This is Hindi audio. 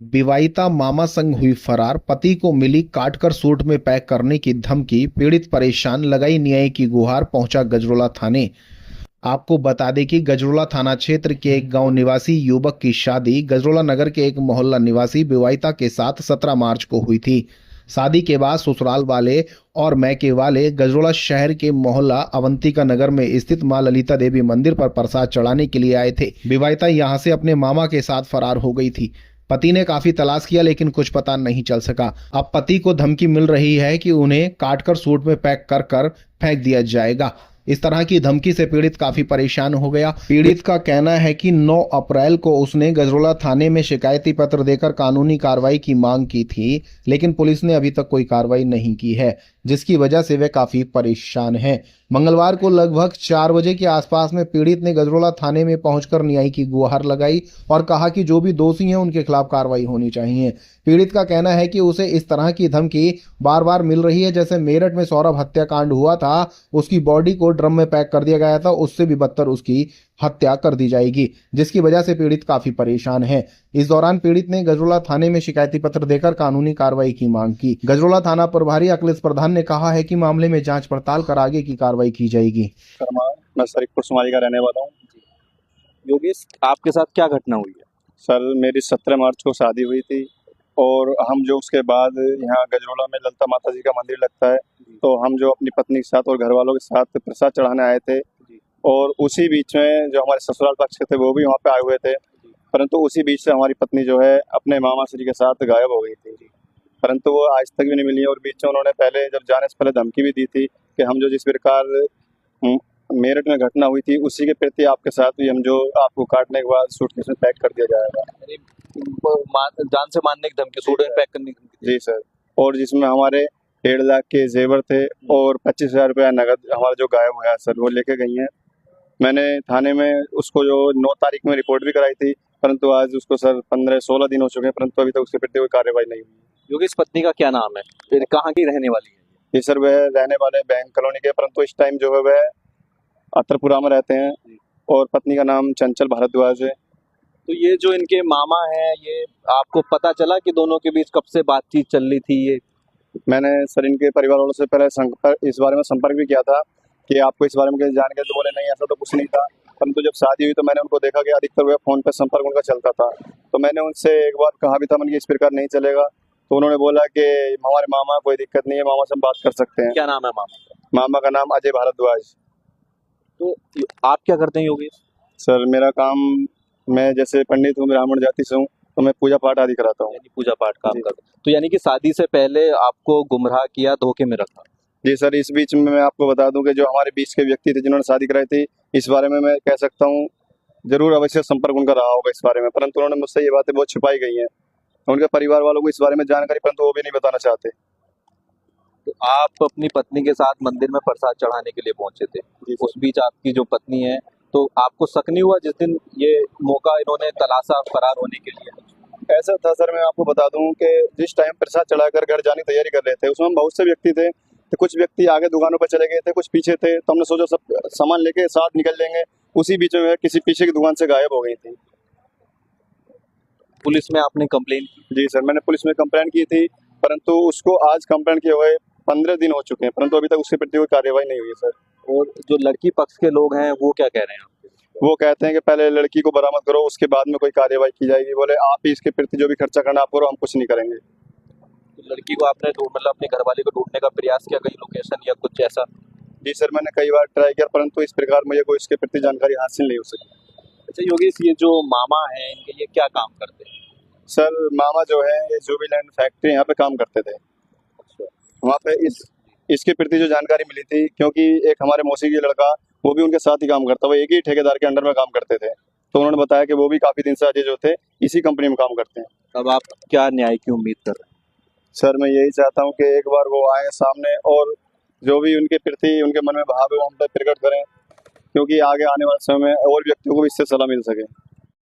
विवाहिता मामा संग हुई फरार, पति को मिली काटकर सूट में पैक करने की धमकी, पीड़ित परेशान, लगाई न्याय की गुहार, पहुंचा गजरोला थाने। आपको बता दें कि गजरोला थाना क्षेत्र के एक गांव निवासी युवक की शादी गजरोला नगर के एक मोहल्ला निवासी विवाहिता के साथ 17 मार्च को हुई थी। शादी के बाद ससुराल वाले और मैके वाले गजरोला शहर के मोहल्ला अवंतिका नगर में स्थित मां ललिता देवी मंदिर पर प्रसाद चढ़ाने के लिए आए थे। विवाहिता यहां से अपने मामा के साथ फरार हो गई थी। पति ने काफी तलाश किया लेकिन कुछ पता नहीं चल सका। अब पति को धमकी मिल रही है कि उन्हें काटकर सूट में पैक कर कर फेंक दिया जाएगा। इस तरह की धमकी से पीड़ित काफी परेशान हो गया। पीड़ित का कहना है कि 9 अप्रैल को उसने गजरोला थाने में शिकायती पत्र देकर कानूनी कार्रवाई की मांग की थी, लेकिन पुलिस ने अभी तक कोई कार्रवाई नहीं की है, जिसकी वजह से वे काफी परेशान हैं। मंगलवार को लगभग 4 बजे के आसपास में पीड़ित ने गजरोला थाने में पहुंचकर न्याय की गुहार लगाई और कहा कि जो भी दोषी हैं उनके खिलाफ कार्रवाई होनी चाहिए। पीड़ित का कहना है कि उसे इस तरह की धमकी बार बार मिल रही है। जैसे मेरठ में सौरभ हत्याकांड हुआ था, उसकी बॉडी को ड्रम में पैक कर दिया गया था, उससे भी बदतर उसकी हत्या कर दी जाएगी, जिसकी वजह से पीड़ित काफी परेशान है। इस दौरान पीड़ित ने गजरोला थाने में शिकायती पत्र देकर कानूनी कार्रवाई की मांग की। गजरोला थाना प्रभारी अखिलेश प्रधान ने कहा है कि मामले में जांच पड़ताल कर आगे की कार्रवाई की जाएगी। मैं शरीफपुर सुमाली का रहने वाला हूँ। योगेश, आपके साथ क्या घटना हुई है? सर, मेरी 17 मार्च को शादी हुई थी और हम जो उसके बाद यहाँ गजरोला में ललिता माता जी का मंदिर लगता है, तो हम जो अपनी पत्नी के साथ और घर वालों के साथ प्रसाद चढ़ाने आए थे और उसी बीच में जो हमारे ससुराल पक्ष के थे वो भी वहाँ पे आए हुए थे, परंतु उसी बीच से हमारी पत्नी जो है अपने मामा श्री के साथ गायब हो गई थी, परंतु वो आज तक भी नहीं मिली है। और बीच में उन्होंने पहले जब जाने से पहले धमकी भी दी थी कि हम जो जिस प्रकार मेरठ में घटना हुई थी उसी के प्रति आपके साथ भी हम जो आपको काटने के बाद सूटकेस में पैक कर दिया जाएगा। जान से मारने की धमकी, सूट में पैक करने की? जी सर। और जिसमें हमारे 1.5 लाख के जेवर थे और 25,000 रुपया नगद हमारा जो गायब हुआ सर वो लेके गई हैं। मैंने थाने में उसको जो 9 तारीख में रिपोर्ट भी कराई थी, परंतु आज उसको सर 15-16 दिन हो चुके हैं, परंतु अभी तक उसके प्रति कोई कार्रवाई नहीं हुई। योगेश, पत्नी का क्या नाम है, फिर कहाँ की रहने वाली है? ये सर वह रहने वाले बैंक कॉलोनी के, परंतु इस टाइम जो है वह अतरपुरा में रहते हैं और पत्नी का नाम चंचल भारद्वाज है। तो ये जो इनके मामा हैं, ये आपको पता चला कि दोनों के बीच कब से बातचीत चल रही थी? ये मैंने सर इनके परिवार वालों से पहले इस बारे में संपर्क भी किया था कि आपको इस बारे में कैसे जान गए, तो बोले नहीं ऐसा तो कुछ नहीं था। परंतु जब शादी हुई तो मैंने उनको देखा कि अधिकतर वह फ़ोन पर संपर्क उनका चलता था, तो मैंने उनसे एक बार कहा भी था मैंने इस प्रकार नहीं चलेगा, तो उन्होंने बोला कि हमारे मामा कोई दिक्कत नहीं है, मामा से हम बात कर सकते हैं। क्या नाम है मामा? मामा का नाम अजय भारद्वाज। तो आप क्या करते हैं योगेश? सर मेरा काम, मैं जैसे पंडित हूँ, ब्राह्मण जाति से हूँ, तो मैं पूजा पाठ आदि कराता हूँ। यानी पूजा पाठ काम करते, तो यानी कि शादी से पहले आपको गुमराह किया, धोखे में रखा? जी सर। इस बीच में मैं आपको बता दूं कि जो हमारे बीच के व्यक्ति थे जिन्होंने शादी कराई थी, इस बारे में मैं कह सकता हूँ जरूर अवश्य संपर्क उनका रहा होगा इस बारे में, परंतु उन्होंने मुझसे ये बातें बहुत छुपाई गई हैं। उनके परिवार वालों को इस बारे में जानकारी, परंतु वो भी नहीं बताना चाहते। तो आप अपनी पत्नी के साथ मंदिर में प्रसाद चढ़ाने के लिए पहुंचे थे, उस बीच आपकी जो पत्नी है, तो आपको शक नहीं हुआ जिस दिन ये मौका इन्होंने तलाशा फरार होने के लिए? ऐसा था सर, मैं आपको बता दूं कि जिस टाइम प्रसाद चढ़ाकर घर जाने की तैयारी कर रहे थे उसमें हम बहुत से व्यक्ति थे, तो कुछ व्यक्ति आगे दुकानों पर चले गए थे, कुछ पीछे थे, तो हमने सोचा सब सामान लेके साथ निकल लेंगे। उसी बीच में किसी पीछे की दुकान से गायब हो गई थी। पुलिस में आपने कंप्लेन की? जी सर, मैंने पुलिस में कंप्लेंट की थी, परंतु उसको आज कंप्लेंट किए हुए 15 दिन हो चुके हैं, परंतु अभी तक उसके प्रति कोई कार्रवाई नहीं हुई है सर। और जो लड़की पक्ष के लोग हैं वो क्या कह रहे हैं आपके? वो कहते हैं कि पहले लड़की को बरामद करो, उसके बाद में कोई कार्रवाई की जाएगी। बोले आप ही इसके प्रति जो भी खर्चा करना आप करो, हम कुछ नहीं करेंगे। तो लड़की को आपने मतलब अपने घर वाले को ढूंढने का प्रयास किया, कहीं लोकेशन या कुछ ऐसा? जी सर, मैंने कई बार ट्राई किया, परंतु इस प्रकार मुझे कोई इसके प्रति जानकारी हासिल नहीं हो सकी। अच्छा योगेश, ये जो मामा हैं इनके, ये क्या काम करते हैं? सर मामा जो है ये जुबिलैंड फैक्ट्री यहाँ पे काम करते थे। वहाँ पे इसके प्रति जो जानकारी मिली थी, क्योंकि एक हमारे मौसी का लड़का वो भी उनके साथ ही काम करता, वो एक ही ठेकेदार के अंडर में काम करते थे, तो उन्होंने बताया कि वो भी काफी दिन से अजय जो थे इसी कंपनी में काम करते हैं। अब आप क्या न्याय की उम्मीद कर रहे हैं? सर मैं यही चाहता हूँ कि एक बार वो आए सामने और जो भी उनके प्रति उनके मन में भाव है वो हम पे प्रकट करें, क्योंकि आगे आने वाले समय में और व्यक्तियों को भी इससे सलाह मिल सके।